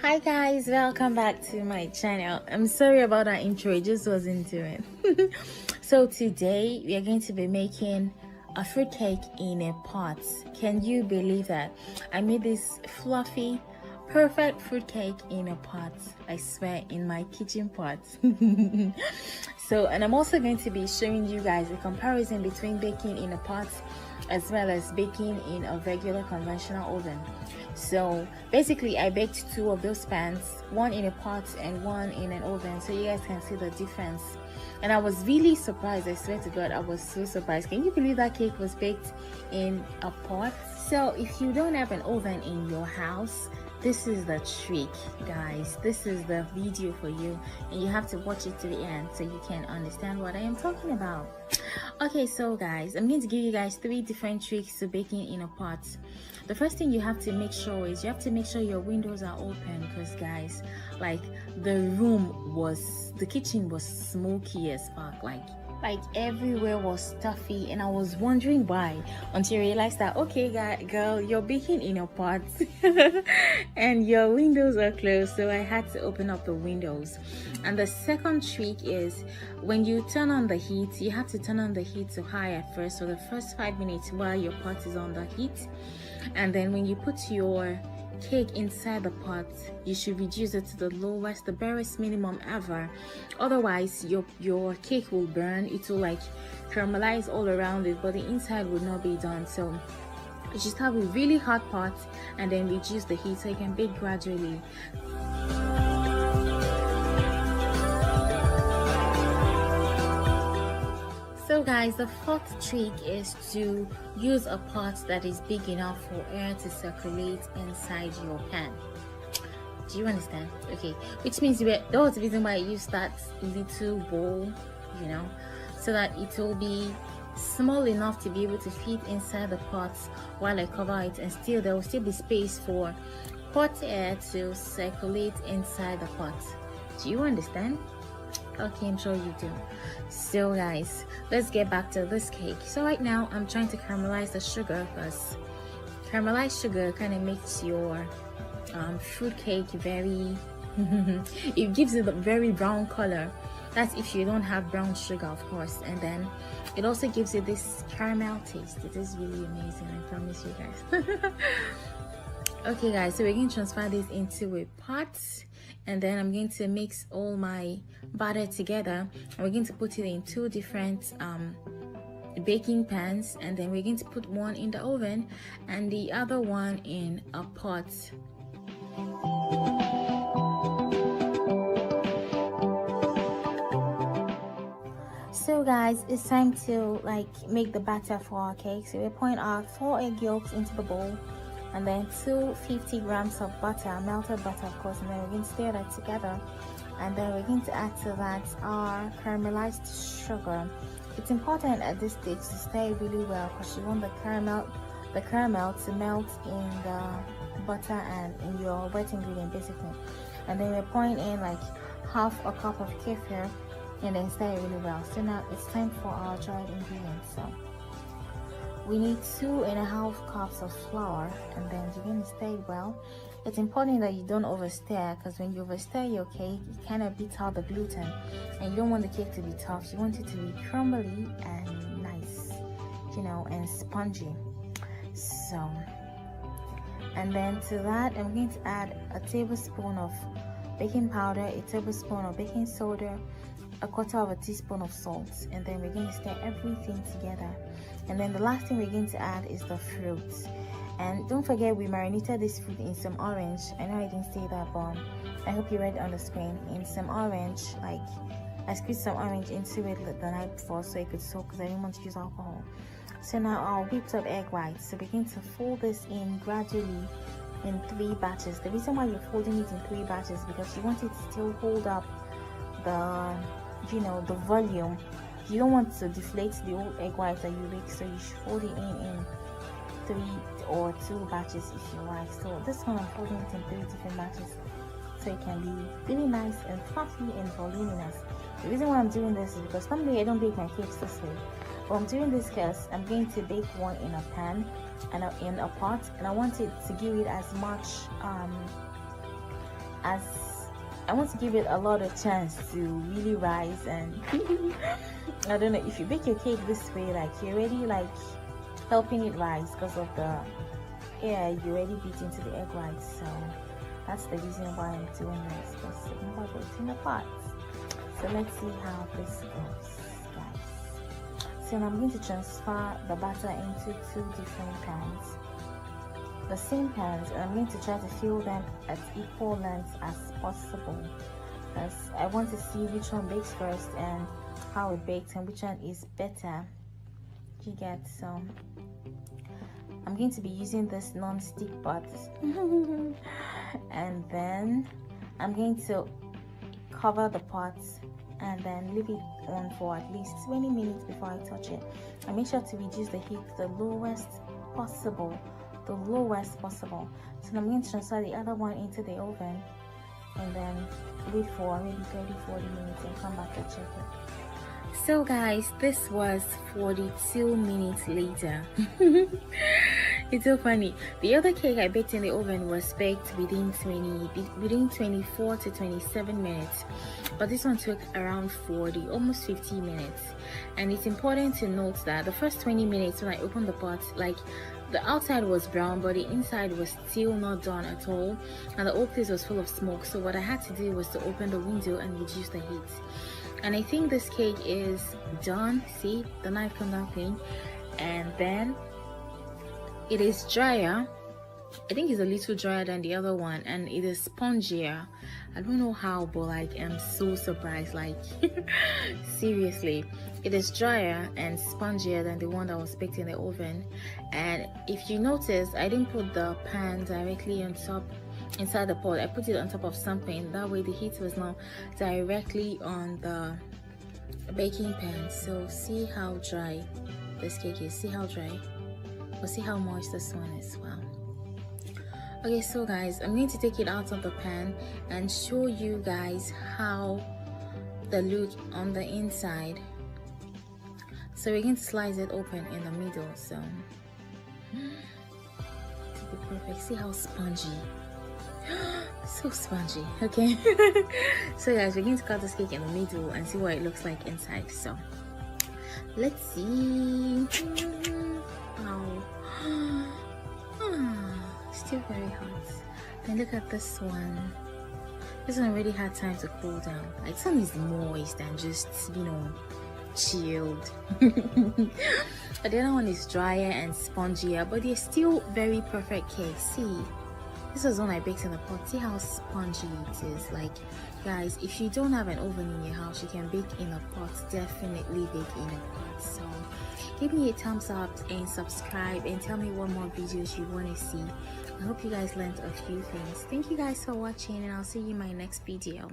Hi guys, welcome back to my channel. I'm sorry about that intro, it just wasn't doing. So today we are going to be making a fruit cake in a pot. Can you believe that? I made this fluffy, perfect fruit cake in a pot. I swear, in my kitchen pot. And I'm also going to be showing you guys a comparison between baking in a pot as well as baking in a regular conventional oven. So basically I baked two of those pans, one in a pot and one in an oven, so you guys can see the difference. And I was really surprised, I swear to God, I was so surprised. Can you believe that cake was baked in a pot? So if you don't have an oven in your house, this is the trick, guys. This is the video for you, and you have to watch it to the end so you can understand what I am talking about. Okay, so guys, I'm going to give you guys 3 different tricks to baking in a pot. The first thing you have to make sure is you have to make sure your windows are open, because guys, like the kitchen was smoky as fuck, like everywhere was stuffy, and I was wondering why, until I realized that, okay girl, you're baking in a pot and your windows are closed, so I had to open up the windows. And the second trick is when you turn on the heat, you have to turn on the heat to high at first, so the first 5 minutes while your pot is on the heat, and then when you put your cake inside the pot, you should reduce it to the lowest, the barest minimum ever. Otherwise your cake will burn. It will like caramelize all around it, but the inside will not be done. So you just have a really hot pot and then reduce the heat so you can bake gradually. So guys, the fourth trick is to use a pot that is big enough for air to circulate inside your pan. Do you understand? Okay, which means that was the reason why I used that little bowl, so that it will be small enough to be able to fit inside the pot while I cover it, and still there will still be space for hot air to circulate inside the pot. Do you understand? Okay, I'm sure you do. So guys, let's get back to this cake. So right now I'm trying to caramelize the sugar, because caramelized sugar kind of makes your fruit cake very it gives it a very brown color. That's if you don't have brown sugar, of course. And then it also gives it this caramel taste. It is really amazing, I promise you guys. Okay guys, so we're going to transfer this into a pot, and then I'm going to mix all my batter together, and we're going to put it in 2 different baking pans, and then we're going to put one in the oven and the other one in a pot. So guys, it's time to make the batter for our cake. So we're pouring our 4 egg yolks into the bowl, and then 250 grams of butter, melted butter of course, and then we're going to stir that together, and then we're going to add to that our caramelized sugar. It's important at this stage to stir really well, because you want the caramel to melt in the butter and in your wet ingredient basically. And then we're pouring in like half a cup of kefir, and then stir it really well. So now it's time for our dried ingredients. So we need 2.5 cups of flour, and then you're going to stir it well. It's important that you don't overstir, because when you overstir your cake, it kind of beats out the gluten, and you don't want the cake to be tough. You want it to be crumbly and nice, and spongy. So, and then to that, I'm going to add a tablespoon of baking powder, a tablespoon of baking soda, a 1/4 teaspoon of salt, and then we're going to stir everything together. And then the last thing we're going to add is the fruit. And don't forget, we marinated this fruit in some orange. I know I didn't say that, but I hope you read it on the screen. In some orange, like I squeezed some orange into it the night before so it could soak, because I didn't want to use alcohol. So now our whipped up egg whites. So we're going to fold this in gradually in 3 batches. The reason why you're folding it in 3 batches is because you want it to still hold up the the volume. You don't want to deflate the old egg whites that you bake, so you should fold it in 3 or 2 batches if you like. So this one I'm folding it in 3 different batches, so it can be really nice and fluffy and voluminous. The reason why I'm doing this is because normally I don't bake my cakes this way, but I'm doing this because I'm going to bake one in a pan and in a pot, and I want it to give it as much as I want to give it a lot of chance to really rise. And I don't know, if you bake your cake this way, like you're already like helping it rise because of the air you already beat into the egg whites. So that's the reason why I'm doing this, because it never goes in the pot. So let's see how this goes, guys. So now I'm going to transfer the batter into 2 different pans, the same pans, and I'm going to try to fill them at equal lengths as possible, because I want to see which one bakes first and how it bakes and which one is better. You get? So I'm going to be using this non-stick pot and then I'm going to cover the pot and then leave it on for at least 20 minutes before I touch it. And make sure to reduce the heat to the lowest possible. So now I'm going to transfer the other one into the oven and then wait for maybe 30-40 minutes and come back and check it. So guys, this was 42 minutes later. It's so funny. The other cake I baked in the oven was baked within 24 to 27 minutes, but this one took around 40, almost 50 minutes. And it's important to note that the first 20 minutes when I opened the pot, like the outside was brown but the inside was still not done at all, and the whole place was full of smoke. So what I had to do was to open the window and reduce the heat. And I think this cake is done. See, the knife come down clean. And then it is drier. I think it's a little drier than the other one, and it is spongier. I don't know how, but like I'm so surprised, like seriously. It is drier and spongier than the one that was baked in the oven. And if you notice, I didn't put the pan directly on top inside the pot. I put it on top of something, that way the heat was not directly on the baking pan. So see how dry this cake is, see how dry, but see how moist this one is. Wow. Okay, so guys, I'm going to take it out of the pan and show you guys how the look on the inside. So we're going to slice it open in the middle, so to be perfect. See how spongy, so spongy. Okay. So guys, we're going to cut this cake in the middle and see what it looks like inside. So let's see. Wow. Still very hot. And look at this one. This one already had time to cool down. Like, some is moist and just, you know, chilled. But the other one is drier and spongier, but they're still very perfect cakes. See, this was one I baked in the pot. See how spongy it is. Like, guys, if you don't have an oven in your house, you can bake in a pot. Definitely bake in a pot. So give me a thumbs up and subscribe and tell me what more videos you want to see. I hope you guys learned a few things. Thank you guys for watching, and I'll see you in my next video.